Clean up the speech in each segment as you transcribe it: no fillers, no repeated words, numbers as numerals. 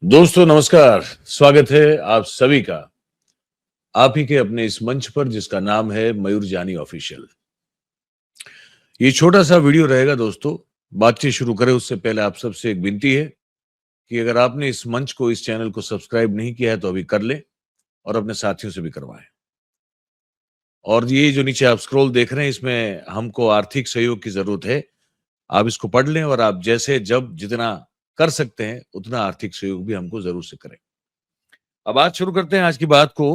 दोस्तों नमस्कार, स्वागत है आप सभी का आप ही के अपने इस मंच पर जिसका नाम है मयूर जानी ऑफिशियल। ये छोटा सा वीडियो रहेगा दोस्तों। बातचीत शुरू करें उससे पहले आप सबसे एक विनती है कि अगर आपने इस मंच को, इस चैनल को सब्सक्राइब नहीं किया है तो अभी कर लें और अपने साथियों से भी करवाएं। और ये जो नीचे आप स्क्रॉल देख रहे हैं, इसमें हमको आर्थिक सहयोग की जरूरत है। आप इसको पढ़ लें और आप जैसे जब जितना कर सकते हैं उतना आर्थिक सहयोग भी हमको जरूर से करें। अब आज शुरू करते हैं आज की बात को।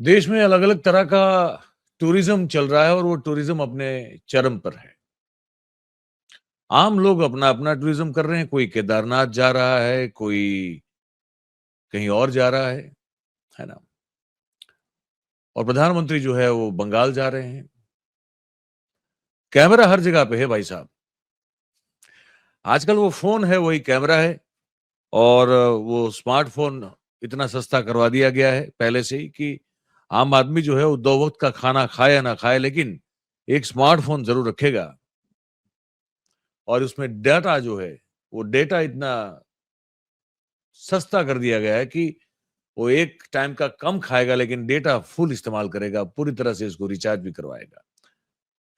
देश में अलग अलग तरह का टूरिज्म चल रहा है और वो टूरिज्म अपने चरम पर है। आम लोग अपना अपना टूरिज्म कर रहे हैं। कोई केदारनाथ जा रहा है, कोई कहीं और जा रहा है ना। और प्रधानमंत्री जो है वो बंगाल जा रहे हैं। कैमरा हर जगह पे है भाई साहब। आजकल वो फोन है वही कैमरा है। और वो स्मार्टफोन इतना सस्ता करवा दिया गया है पहले से ही कि आम आदमी जो है वो 2 वक्त का खाना खाए या ना खाए, लेकिन एक स्मार्टफोन जरूर रखेगा। और उसमें डाटा जो है वो डेटा इतना सस्ता कर दिया गया है कि वो एक टाइम का कम खाएगा लेकिन डेटा फुल इस्तेमाल करेगा, पूरी तरह से इसको रिचार्ज भी करवाएगा,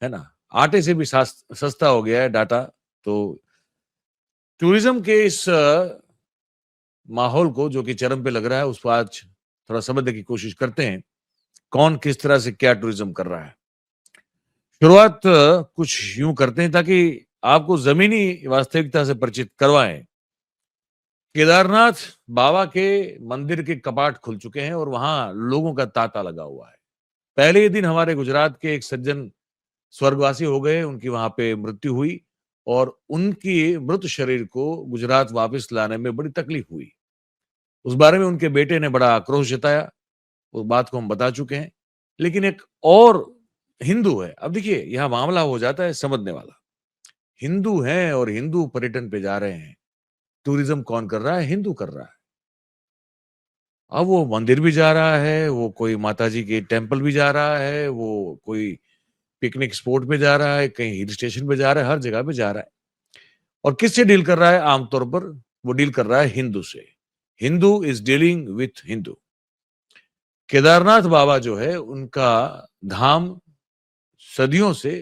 है ना। आटे से भी सस्ता हो गया है डाटा। तो टूरिज्म के इस माहौल को जो कि चरम पे लग रहा है उसको आज थोड़ा समझने की कोशिश करते हैं। कौन किस तरह से क्या टूरिज्म कर रहा है। शुरुआत कुछ यूं करते हैं ताकि आपको जमीनी वास्तविकता से परिचित करवाएं। केदारनाथ बाबा के मंदिर के कपाट खुल चुके हैं और वहां लोगों का तांता लगा हुआ है। पहले ही दिन हमारे गुजरात के एक सज्जन स्वर्गवासी हो गए, उनकी वहां पे मृत्यु हुई और उनकी मृत शरीर को गुजरात वापस लाने में बड़ी तकलीफ हुई। उस बारे में उनके बेटे ने बड़ा आक्रोश जताया। उस बात को हम बता चुके हैं। लेकिन एक और हिंदू है। अब देखिए यहां मामला हो जाता है समझने वाला। हिंदू हैं और हिंदू पर्यटन पे जा रहे हैं। टूरिज्म कौन कर रहा है? हिंदू कर रहा है। अब वो मंदिर भी जा रहा है, वो कोई माताजी के टेम्पल भी जा रहा है, वो कोई पिकनिक स्पॉट पे जा रहा है, कहीं हिल स्टेशन पे जा रहा है, हर जगह पे जा रहा है। और किससे डील कर रहा है? आमतौर पर वो डील कर रहा है हिंदू से। Hindu is dealing with Hindu. Kedarnath बाबा जो है उनका धाम सदियों से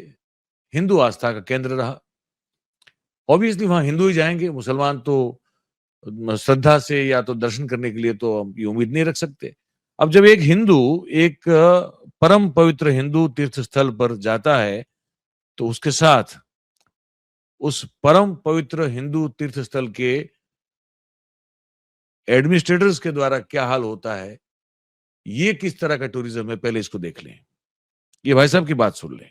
हिंदू आस्था का केंद्र रहा। ऑब्वियसली वहां हिंदू ही जाएंगे, मुसलमान तो श्रद्धा से या तो दर्शन करने के लिए तो हम ये उम्मीद नहीं रख सकते। अब जब एक हिंदू एक परम पवित्र हिंदू तीर्थ स्थल पर जाता है तो उसके साथ उस परम पवित्र हिंदू तीर्थ स्थल के एडमिनिस्ट्रेटर्स के द्वारा क्या हाल होता है, ये किस तरह का टूरिज्म है, पहले इसको देख लें। ये भाई साहब की बात सुन लें।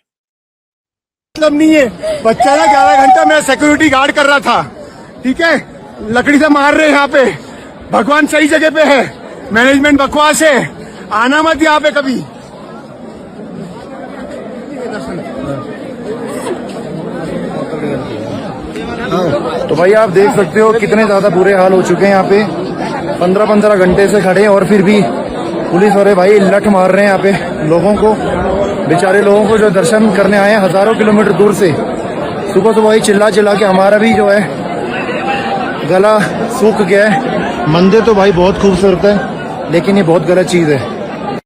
मतलब नहीं है। बच्चा ना 11 घंटा मैं सिक्योरिटी गार्ड कर रहा था, ठीक है। लकड़ी से मार रहे हैं यहाँ पे। भगवान सही जगह पे है, मैनेजमेंट बकवास है। आना मत यहाँ पे कभी। तो भाई आप देख सकते हो कितने ज्यादा बुरे हाल हो चुके हैं यहाँ पे। 15-15 घंटे से खड़े हैं और फिर भी पुलिस वाले भाई लठ मार रहे हैं यहाँ पे लोगों को, बेचारे लोगों को जो दर्शन करने आए हैं हजारों किलोमीटर दूर से। सुबह सुबह ही चिल्ला चिल्ला के हमारा भी जो है गला सूख गया है। मंदिर तो भाई बहुत खूबसूरत है लेकिन ये बहुत गलत चीज है।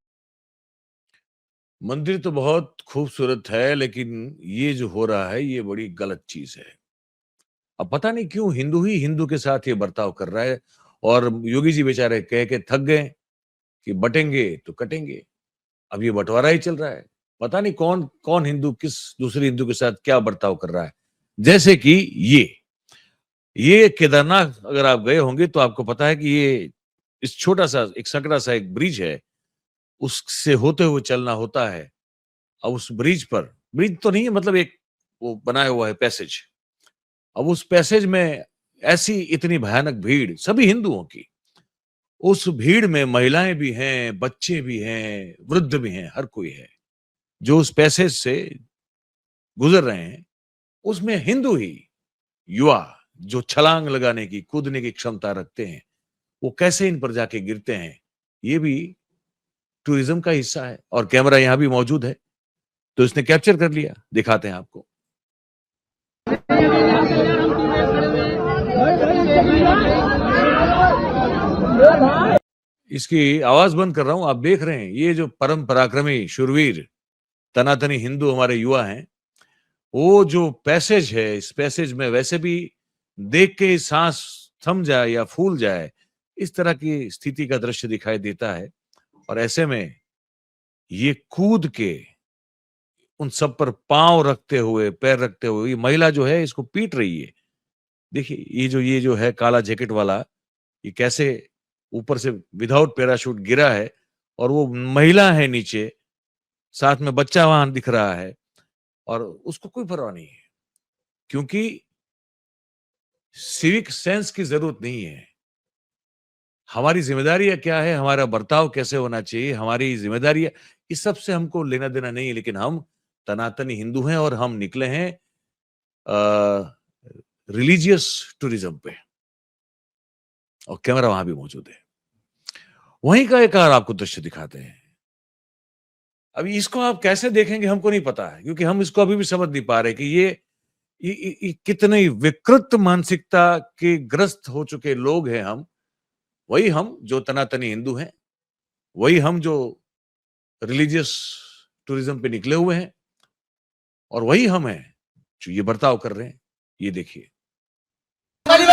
मंदिर तो बहुत खूबसूरत है लेकिन ये जो हो रहा है ये बड़ी गलत चीज है। अब पता नहीं क्यों हिंदू ही हिंदू के साथ ये बर्ताव कर रहा है। और योगी जी बेचारे कह के थक गए कि बटेंगे तो कटेंगे। अब ये बंटवारा ही चल रहा है। पता नहीं कौन कौन हिंदू किस दूसरे हिंदू के साथ क्या बर्ताव कर रहा है। जैसे कि ये केदारनाथ अगर आप गए होंगे तो आपको पता है कि ये इस छोटा सा एक संकरा सा एक ब्रिज है, उससे होते हुए चलना होता है। अब उस ब्रिज पर, ब्रिज तो नहीं है मतलब एक वो बनाया हुआ है पैसेज। अब उस पैसेज में ऐसी इतनी भयानक भीड़ सभी हिंदुओं की, उस भीड़ में महिलाएं भी हैं, बच्चे भी हैं, वृद्ध भी हैं, हर कोई है जो उस पैसेज से गुजर रहे हैं। उसमें हिंदू ही युवा जो छलांग लगाने की, कूदने की क्षमता रखते हैं, वो कैसे इन पर जाके गिरते हैं, ये भी टूरिज्म का हिस्सा है। और कैमरा यहां भी मौजूद है तो इसने कैप्चर कर लिया। दिखाते हैं आपको। इसकी आवाज बंद कर रहा हूं। आप देख रहे हैं ये जो परम पराक्रमी शूरवीर तनातनी हिंदू हमारे युवा हैं, वो जो पैसेज है, इस पैसेज में वैसे भी देख के सांस थम जाए या फूल जाए, इस तरह की स्थिति का दृश्य दिखाई देता है। और ऐसे में ये कूद के उन सब पर पांव रखते हुए, पैर रखते हुए, ये महिला जो है इसको पीट रही है। देखिए ये जो है काला जैकेट वाला, ये कैसे ऊपर से विदाउट पैराशूट गिरा है और वो महिला है नीचे, साथ में बच्चा वहां दिख रहा है और उसको कोई परवाह नहीं है, क्योंकि सिविक सेंस की जरूरत नहीं है। हमारी जिम्मेदारी क्या है, हमारा बर्ताव कैसे होना चाहिए, हमारी जिम्मेदारी, इस सब से हमको लेना देना नहीं है। लेकिन हम तनातनी हिंदू हैं और हम निकले हैं रिलीजियस टूरिज्म पे, और कैमरा वहां भी मौजूद है। वहीं का एक और आपको दृश्य दिखाते हैं। अभी इसको आप कैसे देखेंगे हमको नहीं पता है, क्योंकि हम इसको अभी भी समझ नहीं पा रहे कि ये कितनी विकृत मानसिकता के ग्रस्त हो चुके लोग हैं। वही हम जो तनातनी हिंदू हैं, वही हम जो रिलीजियस टूरिज्म पे निकले हुए हैं, और वही हम हैं जो ये बर्ताव कर रहे हैं। ये देखिए, तुम्हारी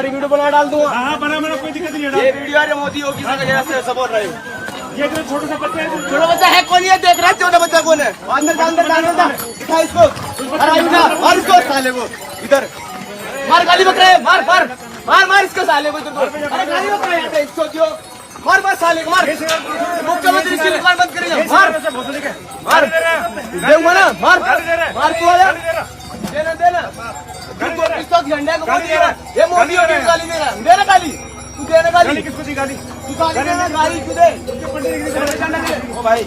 वीडियो बना डाल दूंगा। हाँ बना कोई दिक्कत नहीं है। ये वीडियो है मोदी योगी से सब बोल रहे हो। ये जो छोटा सा बच्चा है कौन, ये देख रहा है छोटा बच्चा कौन है? अंदर दिखा इसको, मार इसको साले को, इधर मार, गाली बक रहे, मार इसको साले को, अरे गाली बक रहे हैं इसको, जो मार साले को, मार मुख्यमंत्री इसकी दुकान बंद करेगा, मार देऊंगा ना, मार तू आया, देना झंडे को ये मोदी योगी गाली दे रहा है, देना गाली, तू देना गाली, किसको दी गाली, तू गाली देना, गाली तू दे, ओ भाई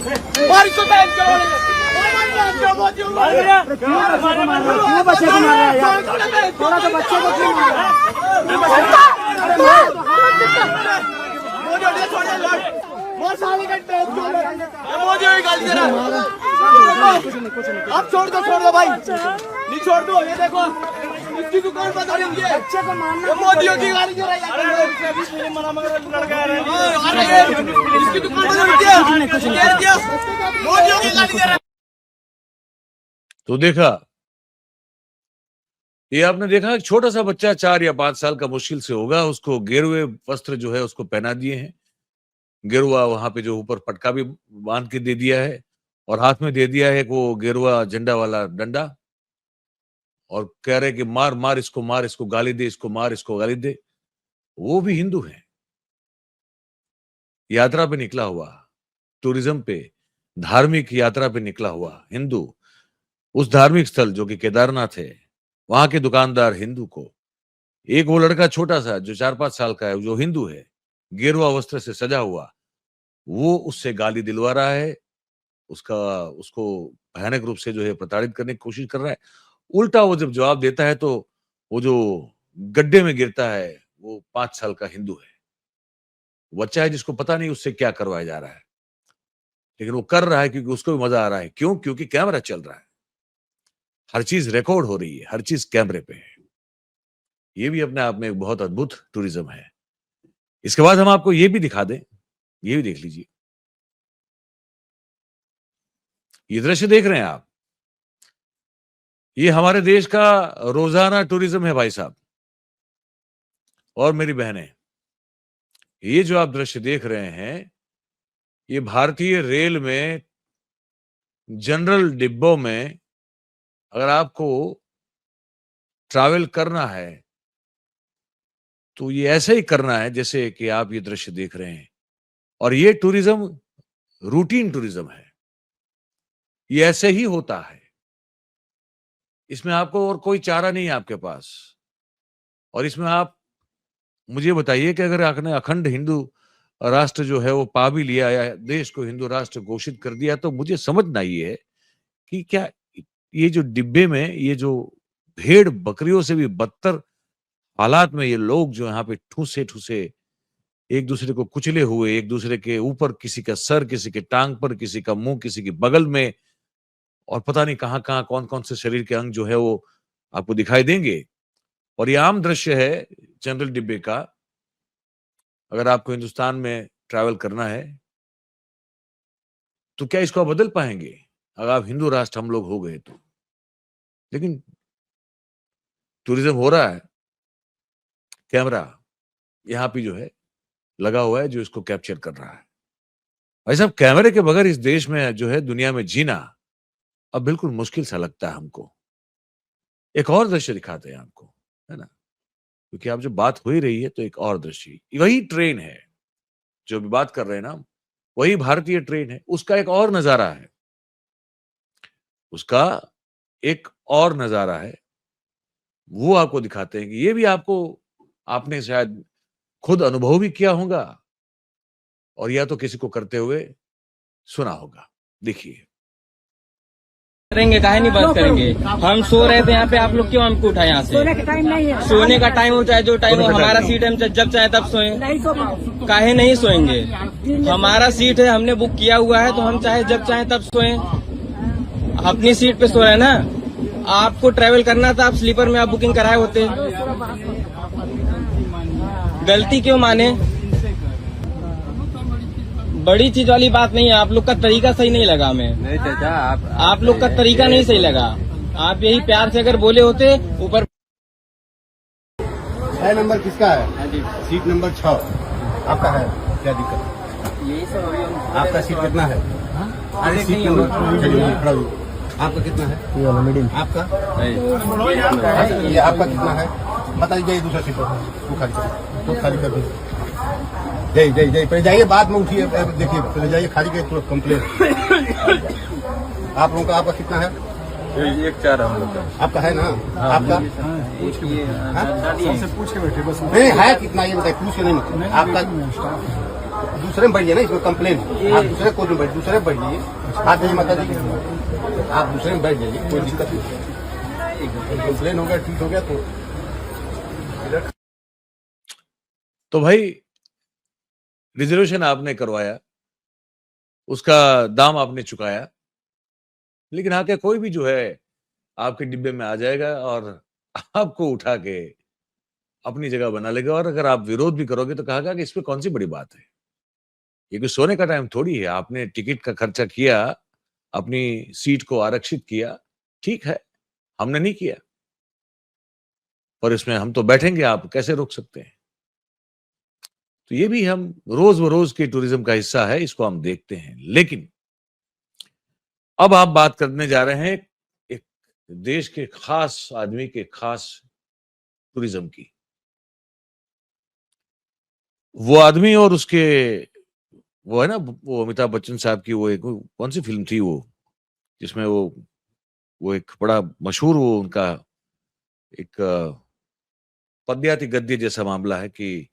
मार इसको, टाइम चलो मोदी योगी मार रहा है, क्यों बच्चे को मार रहा है यार, थोड़ा सा बच्चे को क्यों मार रहा है? मोदी योगी छोड़ दे, मार साले का मोदी योगी गाली दे रहा है, आप छोड़ दो भाई, नहीं छोड़ दो। ये देखो इसकी दुकान बंद करेंगे, बच्चे को मारना, मोदी योगी गाली दे रहा है, इसकी दुकान बंद किया, मोदी योगी गाली दे रहा है। तो देखा, ये आपने देखा, एक छोटा सा बच्चा 4 या 5 साल का मुश्किल से होगा, उसको गेरुए वस्त्र जो है उसको पहना दिए हैं, गेरुआ वहां पे जो ऊपर पटका भी बांध के दे दिया है, और हाथ में दे दिया है वो गेरुआ झंडा वाला डंडा, और कह रहे कि मार इसको गाली दे, इसको मार, इसको गाली दे। वो भी हिंदू है, यात्रा पे निकला हुआ, टूरिज्म पे, धार्मिक यात्रा पे निकला हुआ हिंदू, उस धार्मिक स्थल जो कि केदारनाथ है, वहां के दुकानदार हिंदू को, एक वो लड़का छोटा सा जो 4-5 साल का है, जो हिंदू है, गेरुआ वस्त्र से सजा हुआ, वो उससे गाली दिलवा रहा है, उसको भयानक रूप से जो है प्रताड़ित करने की कोशिश कर रहा है। उल्टा वो जब जवाब देता है तो वो जो गड्ढे में गिरता है वो 5 साल का हिंदू है, बच्चा है जिसको पता नहीं उससे क्या करवाया जा रहा है, लेकिन वो कर रहा है क्योंकि उसको भी मजा आ रहा है। क्यों? क्योंकि कैमरा चल रहा है, हर चीज रिकॉर्ड हो रही है, हर चीज कैमरे पे है। ये भी अपने आप में एक बहुत अद्भुत टूरिज्म है। इसके बाद हम आपको ये भी दिखा दें, ये भी देख लीजिए, ये दृश्य देख रहे हैं आप, ये हमारे देश का रोजाना टूरिज्म है भाई साहब और मेरी बहनें। ये जो आप दृश्य देख रहे हैं, ये भारतीय रेल में जनरल डिब्बों में अगर आपको ट्रैवल करना है तो ये ऐसे ही करना है जैसे कि आप ये दृश्य देख रहे हैं। और ये टूरिज्म रूटीन टूरिज्म है, ये ऐसे ही होता है, इसमें आपको और कोई चारा नहीं है आपके पास। और इसमें आप मुझे बताइए कि अगर आपने अखंड हिंदू राष्ट्र जो है वो पा भी लिया या देश को हिंदू राष्ट्र घोषित कर दिया, तो मुझे समझना ये है कि क्या ये जो डिब्बे में ये जो भेड़ बकरियों से भी बदतर हालात में ये लोग जो यहाँ पे ठूसे ठूसे एक दूसरे को कुचले हुए, एक दूसरे के ऊपर किसी का सर, किसी के टांग पर, किसी का मुंह, किसी के बगल में, और पता नहीं कहां कहां कौन कौन से शरीर के अंग जो है वो आपको दिखाई देंगे। और ये आम दृश्य है जनरल डिब्बे का। अगर आपको हिंदुस्तान में ट्रैवल करना है तो क्या इसको आप बदल पाएंगे अगर आप हिंदू राष्ट्र हम लोग हो गए तो? लेकिन टूरिज्म हो रहा है, कैमरा यहां पे जो है लगा हुआ है जो इसको कैप्चर कर रहा है। भाई साहब, कैमरे के बगैर इस देश में जो है दुनिया में जीना अब बिल्कुल मुश्किल सा लगता है हमको। एक और दृश्य दिखाते हैं आपको, है ना, क्योंकि आप जब बात हो ही रही है तो एक और दृश्य, वही ट्रेन है जो भी बात कर रहे हैं ना, वही भारतीय ट्रेन है, उसका एक और नजारा है, उसका एक और नजारा है, वो आपको दिखाते हैं कि ये भी आपने शायद खुद अनुभव भी किया होगा और या तो किसी को करते हुए सुना होगा। देखिए। करेंगे, काहे नहीं बात करेंगे। हम सो रहे थे यहाँ पे, आप लोग क्यों हमको उठाए यहाँ से? सोने का टाइम नहीं है। सोने का टाइम हो चाहे जो टाइम हो, हमारा सीट है, हम जब चाहे तब सोएं। नहीं सो पाओ। काहे नहीं सोएंगे? हमारा सीट है, हमने बुक किया हुआ है, तो हम चाहे जब चाहे तब सोएं। अपनी सीट पे सो रहे हैं ना। आपको ट्रेवल करना था, आप स्लीपर में आप बुकिंग कराए होते। गलती क्यों माने? बड़ी चीज वाली बात नहीं है। आप लोग का तरीका सही नहीं लगा हमें। नहीं चाचा, आप लोग का तरीका नहीं सही लगा। आप यही प्यार से अगर बोले होते ऊपर। 6 नंबर किसका है? सीट नंबर 6 आपका है। क्या दिक्कत? यही सब आपका सीट कितना है? अरे सीट नंबर आपका कितना है? ये वाला मिडिल। आपका ये आपका कितना है? बताइए। जाइए दूसरा सीट वो खाली कर, वो खाली कर दीजिए। जय जय जय पहले जाइए, बाद में उठिए। देखिए पहले जाइए, खाली के तुरंत कंप्लेन। आप लोगों का आपका कितना है? 1-4 हम लोग का। आपका है ना? आपका पूछ के बैठे बस। नहीं है कितना ये बताइए, पूछ के नहीं मतलब। आपका दूसरे में बढ़िए ना, इसमें कंप्लेन। आप दूसरे कोच में बैठ, दूसरे में बैठ जाइए। हाथ दीजिए माता जी, आप दूसरे में बैठ जाइए, कोई दिक्कत नहीं। कंप्लेन हो गया, ठीक हो गया तो भाई रिजर्वेशन आपने करवाया, उसका दाम आपने चुकाया, लेकिन आके कोई भी जो है आपके डिब्बे में आ जाएगा और आपको उठा के अपनी जगह बना लेगा। और अगर आप विरोध भी करोगे तो कहा कि इसमें कौन सी बड़ी बात है, ये कोई सोने का टाइम थोड़ी है। आपने टिकट का खर्चा किया, अपनी सीट को आरक्षित किया, ठीक है, हमने नहीं किया, पर इसमें हम तो बैठेंगे, आप कैसे रोक सकते हैं? तो ये भी हम रोज बरोज के टूरिज्म का हिस्सा है, इसको हम देखते हैं। लेकिन अब आप बात करने जा रहे हैं एक देश के खास आदमी के खास टूरिज्म की। वो आदमी और उसके वो है ना, वो अमिताभ बच्चन साहब की वो एक कौन सी फिल्म थी वो, जिसमें वो एक बड़ा मशहूर वो उनका एक पद्याती गद्य जैसा मामला है कि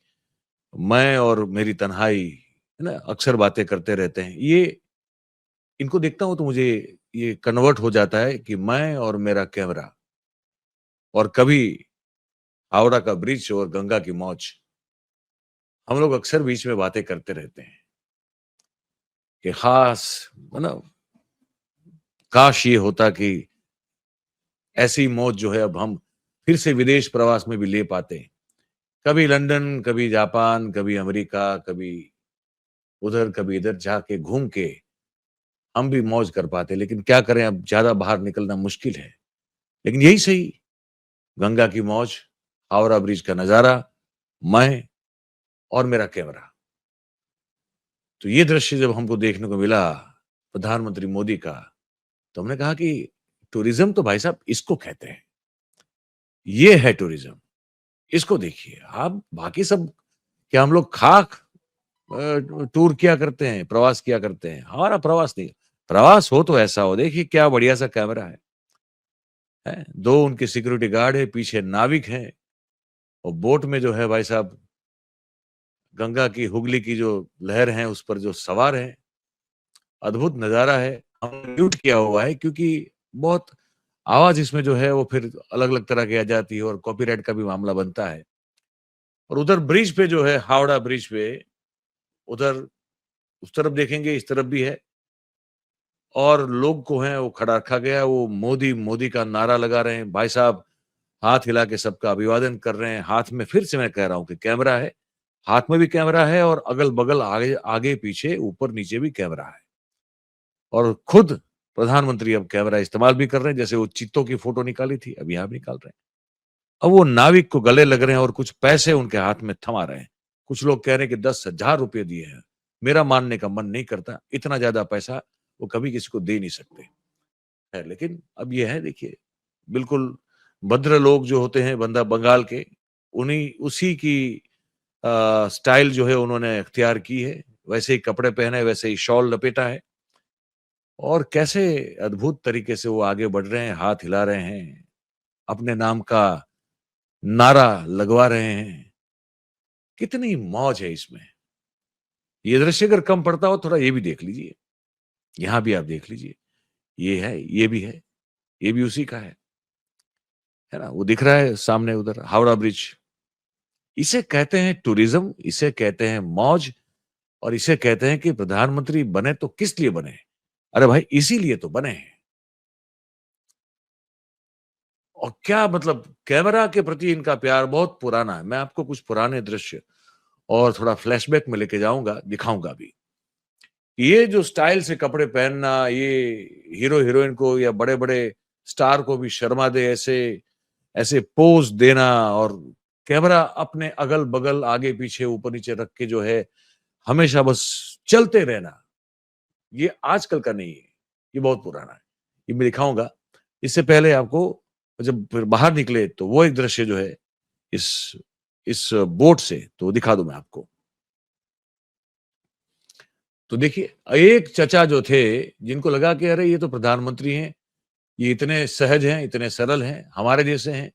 मैं और मेरी तन्हाई, है ना, अक्सर बातें करते रहते हैं। ये इनको देखता हूं तो मुझे ये कन्वर्ट हो जाता है कि मैं और मेरा कैमरा, और कभी हावड़ा का ब्रिज और गंगा की मौज। हम लोग अक्सर बीच में बातें करते रहते हैं कि खास, है ना, काश ये होता कि ऐसी मौज जो है अब हम फिर से विदेश प्रवास में भी ले पाते। कभी लंदन, कभी जापान, कभी अमेरिका, कभी उधर कभी इधर जाके घूम के हम भी मौज कर पाते। लेकिन क्या करें, अब ज्यादा बाहर निकलना मुश्किल है। लेकिन यही सही, गंगा की मौज, हावड़ा ब्रिज का नजारा, मैं और मेरा कैमरा। तो ये दृश्य जब हमको देखने को मिला प्रधानमंत्री मोदी का, तो हमने कहा कि टूरिज्म तो भाई साहब इसको कहते हैं, ये है टूरिज्म, इसको देखिए आप। बाकी सब क्या हम लोग खाक टूर किया करते हैं, प्रवास किया करते हैं? हमारा प्रवास नहीं, प्रवास हो तो ऐसा हो, देखिए क्या बढ़िया सा कैमरा है, 2 उनके सिक्योरिटी गार्ड है, पीछे नाविक हैं, और बोट में जो है भाई साहब गंगा की हुगली की जो लहर है उस पर जो सवार है। अद्भुत नजारा है। हम म्यूट किया हुआ है क्योंकि बहुत आवाज इसमें जो है वो फिर अलग अलग तरह की आ जाती है और कॉपीराइट का भी मामला बनता है। और उधर ब्रिज पे जो है, हावड़ा ब्रिज पे, उधर उस तरफ देखेंगे, इस तरफ भी है, और लोग को है वो खड़ा रखा गया, वो मोदी मोदी का नारा लगा रहे हैं। भाई साहब हाथ हिला के सबका अभिवादन कर रहे हैं। हाथ में फिर से मैं कह रहा हूं कि कैमरा है, हाथ में भी कैमरा है और अगल बगल आगे आगे पीछे ऊपर नीचे भी कैमरा है। और खुद प्रधानमंत्री अब कैमरा इस्तेमाल भी कर रहे हैं, जैसे वो चीतों की फोटो निकाली थी, अब यहां भी निकाल रहे हैं। अब वो नाविक को गले लग रहे हैं और कुछ पैसे उनके हाथ में थमा रहे हैं। कुछ लोग कह रहे हैं कि 10,000 रुपए दिए हैं। मेरा मानने का मन नहीं करता, इतना ज्यादा पैसा वो कभी किसी को दे नहीं सकते है। लेकिन अब ये है, देखिए, बिल्कुल भद्र लोग जो होते हैं बंदा बंगाल के, उन्हीं उसी की स्टाइल जो है उन्होंने अख्तियार की है। वैसे ही कपड़े पहने, वैसे ही शॉल लपेटा है और कैसे अद्भुत तरीके से वो आगे बढ़ रहे हैं, हाथ हिला रहे हैं, अपने नाम का नारा लगवा रहे हैं। कितनी मौज है इसमें। ये दृश्य अगर कम पड़ता हो, थोड़ा ये भी देख लीजिए, यहां भी आप देख लीजिए, ये है, ये भी है, ये भी उसी का है ना। वो दिख रहा है सामने उधर हावड़ा ब्रिज। इसे कहते हैं टूरिज्म, इसे कहते हैं मौज, और इसे कहते हैं कि प्रधानमंत्री बने तो किस लिए बने? अरे भाई इसीलिए तो बने हैं। और क्या मतलब, कैमरा के प्रति इनका प्यार बहुत पुराना है। मैं आपको कुछ पुराने दृश्य और थोड़ा फ्लैशबैक में लेके जाऊंगा, दिखाऊंगा भी। ये जो स्टाइल से कपड़े पहनना, ये हीरो हीरोइन को या बड़े बड़े स्टार को भी शर्मा दे ऐसे ऐसे पोज देना, और कैमरा अपने अगल बगल आगे पीछे ऊपर नीचे रख के जो है हमेशा बस चलते रहना, ये आजकल का नहीं है, ये बहुत पुराना है। ये मैं दिखाऊंगा। इससे पहले आपको जब फिर बाहर निकले तो वो एक दृश्य जो है इस इस बोट से, तो दिखा दूं मैं आपको। तो देखिए, एक चचा जो थे, जिनको लगा कि अरे ये तो प्रधानमंत्री हैं, ये इतने सहज हैं, इतने सरल हैं, हमारे जैसे हैं,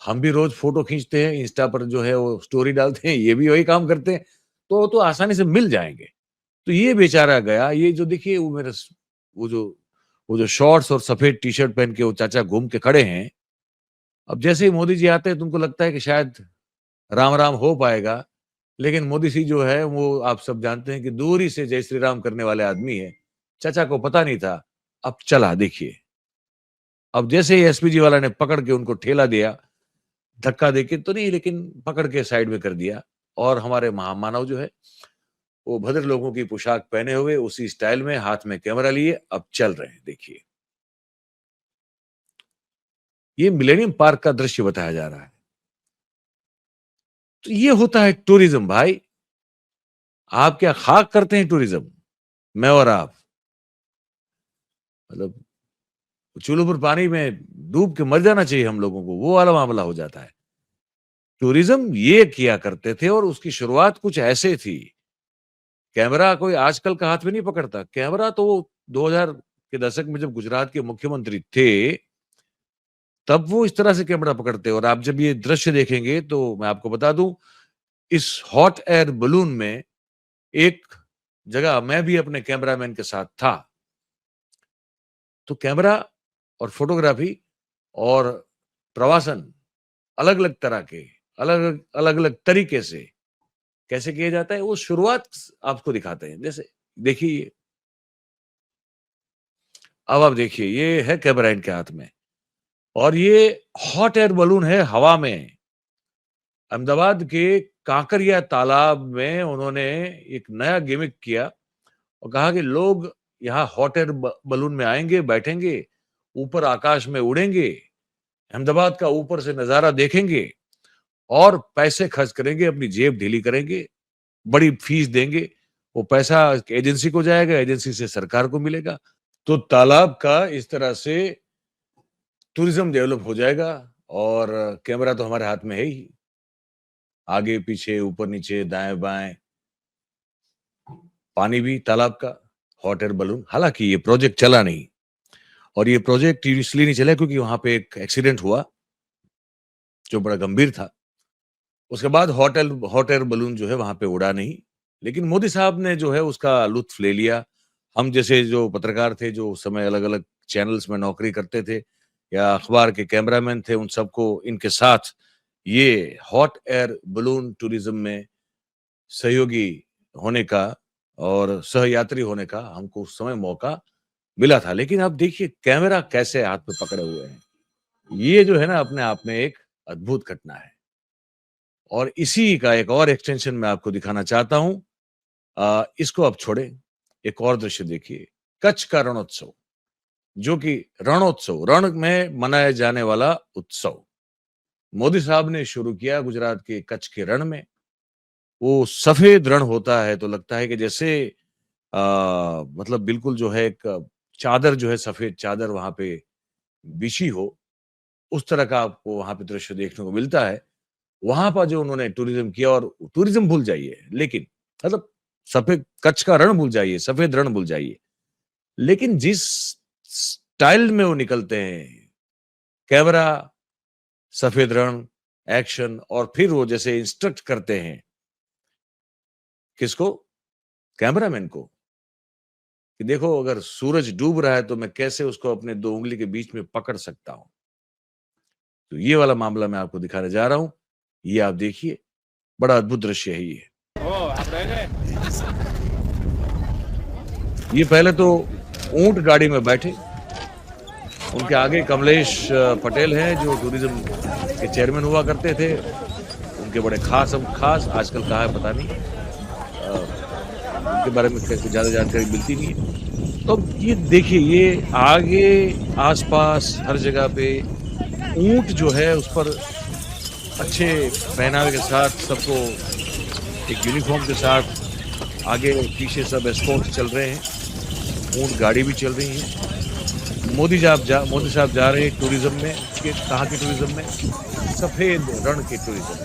हम भी रोज फोटो खींचते हैं, इंस्टा पर जो है वो स्टोरी डालते हैं, ये भी वही काम करते हैं, तो आसानी से मिल जाएंगे। तो ये बेचारा गया, ये जो देखिए वो मेरा वो जो वो जो शॉर्ट्स और सफेद टी शर्ट पहन के वो चाचा घूम के खड़े हैं। अब जैसे ही मोदी जी आते हैं, तुमको लगता है कि शायद राम राम हो पाएगा, लेकिन मोदी जी जो है वो आप सब जानते हैं कि दूरी से जय श्री राम करने वाले आदमी है। चाचा को पता नहीं था, अब चला देखिए। अब जैसे ही एसपीजी वाला ने पकड़ के उनको ठेला दिया, धक्का देके तो नहीं, लेकिन पकड़ के साइड में कर दिया, और हमारे महामानव जो है वो भद्र लोगों की पोशाक पहने हुए उसी स्टाइल में हाथ में कैमरा लिए अब चल रहे हैं। देखिए, ये मिलेनियम पार्क का दृश्य बताया जा रहा है। तो ये होता है टूरिज्म भाई। आप क्या खाक करते हैं टूरिज्म? मैं और आप, मतलब चूल्हों पर पानी में डूब के मर जाना चाहिए हम लोगों को, वो वाला मामला हो जाता है। टूरिज्म ये किया करते थे और उसकी शुरुआत कुछ ऐसे थी। कैमरा कोई आजकल का हाथ में नहीं पकड़ता। कैमरा तो वो 2000 के दशक में जब गुजरात के मुख्यमंत्री थे, तब वो इस तरह से कैमरा पकड़ते। और आप जब ये दृश्य देखेंगे तो मैं आपको बता दूं, इस हॉट एयर बलून में एक जगह मैं भी अपने कैमरामैन के साथ था। तो कैमरा और फोटोग्राफी और प्रवासन अलग अलग तरह के, अलग अलग अलग तरीके से कैसे किया जाता है, वो शुरुआत आपको दिखाते हैं। जैसे देखिए, अब आप देखिए, ये है कैमरा इनके हाथ में और ये हॉट एयर बलून है हवा में। अहमदाबाद के कांकरिया तालाब में उन्होंने एक नया गिमिक किया और कहा कि लोग यहाँ हॉट एयर बलून में आएंगे, बैठेंगे, ऊपर आकाश में उड़ेंगे, अहमदाबाद का ऊपर से नजारा देखेंगे और पैसे खर्च करेंगे, अपनी जेब ढीली करेंगे, बड़ी फीस देंगे। वो पैसा एजेंसी को जाएगा, एजेंसी से सरकार को मिलेगा। तो तालाब का इस तरह से टूरिज्म डेवलप हो जाएगा। और कैमरा तो हमारे हाथ में है ही, आगे पीछे ऊपर नीचे दाएं बाएं, पानी भी तालाब का, हॉट एयर बलून। हालांकि ये प्रोजेक्ट चला नहीं, और ये प्रोजेक्ट इसलिए नहीं चला क्योंकि वहां पे एक एक्सीडेंट हुआ जो बड़ा गंभीर था। उसके बाद हॉट एयर बलून जो है वहां पे उड़ा नहीं। लेकिन मोदी साहब ने जो है उसका लुत्फ ले लिया। हम जैसे जो पत्रकार थे, जो उस समय अलग अलग चैनल्स में नौकरी करते थे या अखबार के कैमरामैन थे, उन सबको इनके साथ ये हॉट एयर बलून टूरिज्म में सहयोगी होने का और सहयात्री होने का हमको उस समय मौका मिला था। लेकिन अब देखिए कैमरा कैसे हाथ में पकड़े हुए हैं। ये जो है ना अपने आप में एक अद्भुत घटना है। और इसी का एक और एक्सटेंशन मैं आपको दिखाना चाहता हूं। इसको अब छोड़े, एक और दृश्य देखिए। कच्छ का रणोत्सव, जो कि रणोत्सव, रण में मनाया जाने वाला उत्सव मोदी साहब ने शुरू किया गुजरात के कच्छ के रण में। वो सफेद रण होता है तो लगता है कि जैसे मतलब बिल्कुल जो है एक चादर जो है, सफेद चादर वहां पे बिछी हो, उस तरह का आपको वहां पे दृश्य देखने को मिलता है। वहां पर जो उन्होंने टूरिज्म किया, और टूरिज्म भूल जाइए, लेकिन मतलब सफेद कच्छ का रण भूल जाइए, सफेद रण भूल जाइए, लेकिन जिस स्टाइल में वो निकलते हैं, कैमरा, सफेद रण, एक्शन, और फिर वो जैसे इंस्ट्रक्ट करते हैं किसको, कैमरामैन को, कि देखो अगर सूरज डूब रहा है तो मैं कैसे उसको अपने दो उंगली के बीच में पकड़ सकता हूं। तो ये वाला मामला मैं आपको दिखाने जा रहा हूं। ये आप देखिए, बड़ा अद्भुत दृश्य है ये। ये पहले तो ऊंट गाड़ी में बैठे, उनके आगे कमलेश पटेल हैं जो टूरिज्म के चेयरमैन हुआ करते थे। उनके बड़े खास आजकल कहाँ है पता नहीं, उनके बारे में ज्यादा जानकारी मिलती नहीं है। तो ये देखिए, ये आगे आसपास हर जगह पे ऊंट जो है उस पर अच्छे पहनावे के साथ, सबको एक यूनिफॉर्म के साथ आगे पीछे सब एस्कॉर्ट चल रहे हैं, ऊंट गाड़ी भी चल रही है। मोदी साहब जा रहे हैं टूरिज्म में, कहाँ के टूरिज्म में, सफेद रण के टूरिज्म में।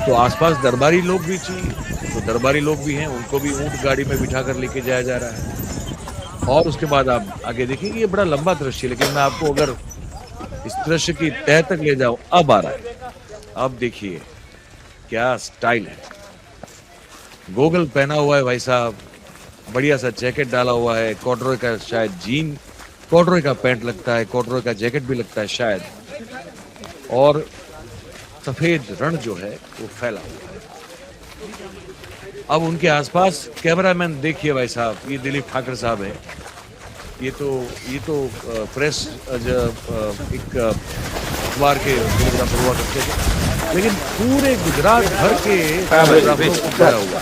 तो आसपास दरबारी लोग भी चाहिए, तो दरबारी लोग भी हैं, उनको भी ऊंट गाड़ी में बिठा कर लेके जाया जा रहा है। और उसके बाद आप आगे देखेंगे, ये बड़ा लंबा दृश्य है, लेकिन मैं आपको अगर इस दृश्य की तह तक ले जाऊं, अब आ रहा है। अब देखिए क्या स्टाइल है। गोगल पहना हुआ है भाई साहब, बढ़िया सा जैकेट डाला हुआ है, कॉर्डरोय का शायद जीन, कॉर्डरोय का पैंट लगता है, कॉर्डरोय का जैकेट भी लगता है शायद, और सफेद रण जो है वो फैला हुआ है। अब उनके आसपास कैमरामैन देखिए भाई साहब, ये दिलीप ठाकर साहब है। ये तो प्रेस एक अखबार के फोटोग्राफर हुआ करते थे, लेकिन पूरे गुजरात भर के फोटोग्राफरों को खड़ा हुआ।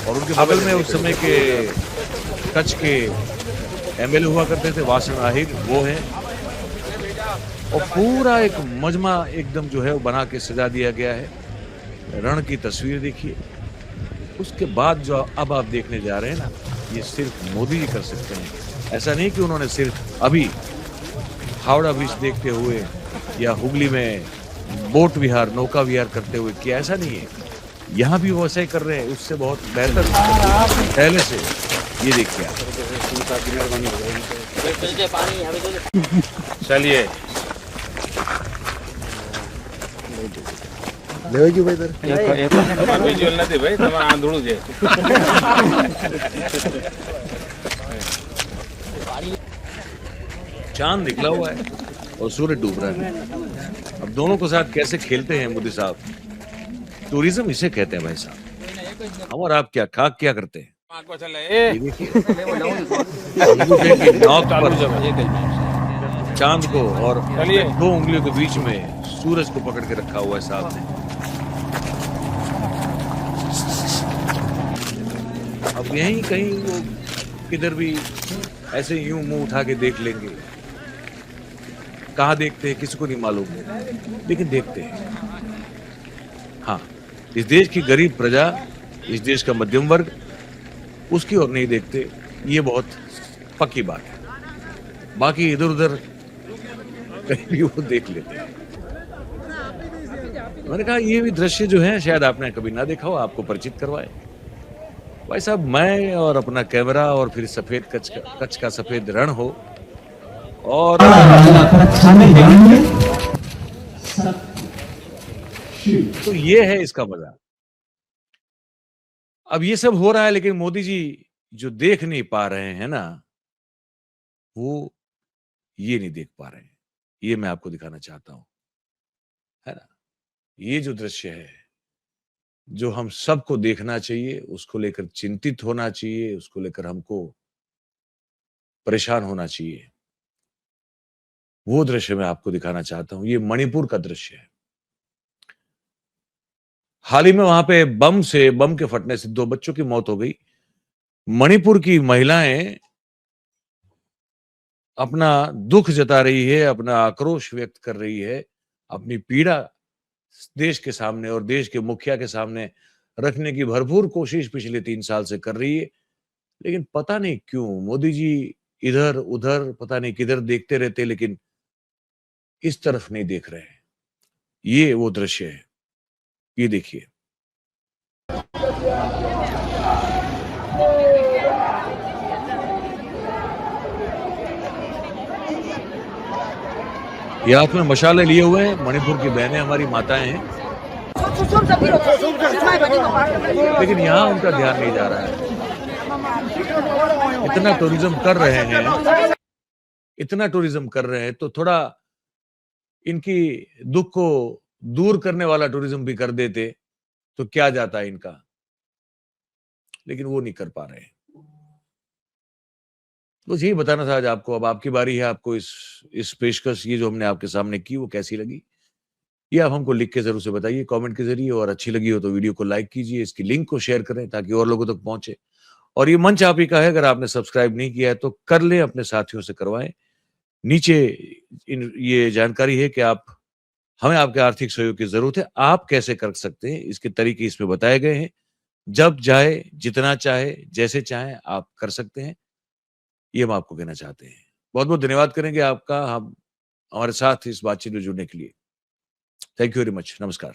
और उनके बगल में उस समय के कच्छ के एमएलए हुआ करते थे, वासन आहिर, वो है। और पूरा एक मजमा एकदम जो है वो बना के सजा दिया गया है। रण की तस्वीर देखिए। उसके बाद जो अब आप देखने जा रहे हैं ना, ये सिर्फ मोदी जी कर सकते हैं। ऐसा नहीं कि उन्होंने सिर्फ अभी हावड़ा ब्रिज देखते हुए या हुगली में बोट विहार, नौका विहार करते हुए किया, ऐसा नहीं है। यहाँ भी वो ऐसा ही कर रहे हैं, उससे बहुत बेहतर पहले से। ये देखिए चलिए विजुअल નથી ભાઈ, તમારે આંધળું છે। चांद निकला हुआ है और सूरज डूब रहा है। अब दोनों के साथ कैसे खेलते हैं मोदी साहब। टूरिज्म इसे कहते हैं भाई साहब। हम और आप क्या करते हैं। આંખો ચલે ये देखिए, अंगूठे की नोक पर चांद को और दो उंगलियों के बीच में सूरज को पकड़ के रखा हुआ है साहब ने। अब यहीं कहीं वो किधर भी ऐसे यूं मुंह उठा के देख लेंगे। कहाँ देखते हैं किसी को नहीं मालूम, लेकिन देखते हैं। हाँ, इस देश की गरीब प्रजा, इस देश का मध्यम वर्ग उसकी ओर नहीं देखते, ये बहुत पक्की बात है। बाकी इधर उधर कहीं भी वो देख लेते हैं। मैंने कहा ये भी दृश्य जो है शायद आपने कभी ना देखा हो, आपको परिचित करवाए। भाई साहब, मैं और अपना कैमरा और फिर सफेद कच्छ का सफेद रण हो, और तो ये है इसका मजा। अब ये सब हो रहा है, लेकिन मोदी जी जो देख नहीं पा रहे हैं ना, वो ये नहीं देख पा रहे हैं। ये मैं आपको दिखाना चाहता हूं, है ना। ये जो दृश्य है जो हम सबको देखना चाहिए, उसको लेकर चिंतित होना चाहिए, उसको लेकर हमको परेशान होना चाहिए। वो दृश्य मैं आपको दिखाना चाहता हूं। ये मणिपुर का दृश्य है। हाल ही में वहां पे बम के फटने से 2 बच्चों की मौत हो गई। मणिपुर की महिलाएं अपना दुख जता रही है, अपना आक्रोश व्यक्त कर रही है, अपनी पीड़ा देश के सामने और देश के मुखिया के सामने रखने की भरपूर कोशिश पिछले 3 साल से कर रही है। लेकिन पता नहीं क्यों मोदी जी इधर उधर पता नहीं किधर देखते रहते, लेकिन इस तरफ नहीं देख रहे हैं। ये वो दृश्य है, ये देखिए। ये हाथ में मशाले लिए हुए हैं, मणिपुर की बहनें हमारी माताएं हैं, लेकिन यहां उनका ध्यान नहीं जा रहा है। इतना टूरिज्म कर रहे हैं तो थोड़ा इनकी दुख को दूर करने वाला टूरिज्म भी कर देते तो क्या जाता है इनका, लेकिन वो नहीं कर पा रहे हैं। बस यही बताना था आज आपको। अब आपकी बारी है, आपको इस पेशकश ये जो हमने आपके सामने की वो कैसी लगी, ये आप हमको लिख के जरूर से बताइए कमेंट के जरिए, और अच्छी लगी हो तो वीडियो को लाइक कीजिए, इसकी लिंक को शेयर करें ताकि और लोगों तक पहुंचे। और ये मंच आप ही का है, अगर आपने सब्सक्राइब नहीं किया है तो कर लें, अपने साथियों से करवाएं। नीचे ये जानकारी है कि हमें आपके आर्थिक सहयोग की जरूरत है। आप कैसे कर सकते हैं इसके तरीके इसमें बताए गए हैं। जब चाहे, जितना चाहे, जैसे चाहे आप कर सकते हैं, ये हम आपको कहना चाहते हैं। बहुत बहुत धन्यवाद करेंगे आपका, हम हमारे साथ इस बातचीत में जुड़ने के लिए। Thank you very much. नमस्कार।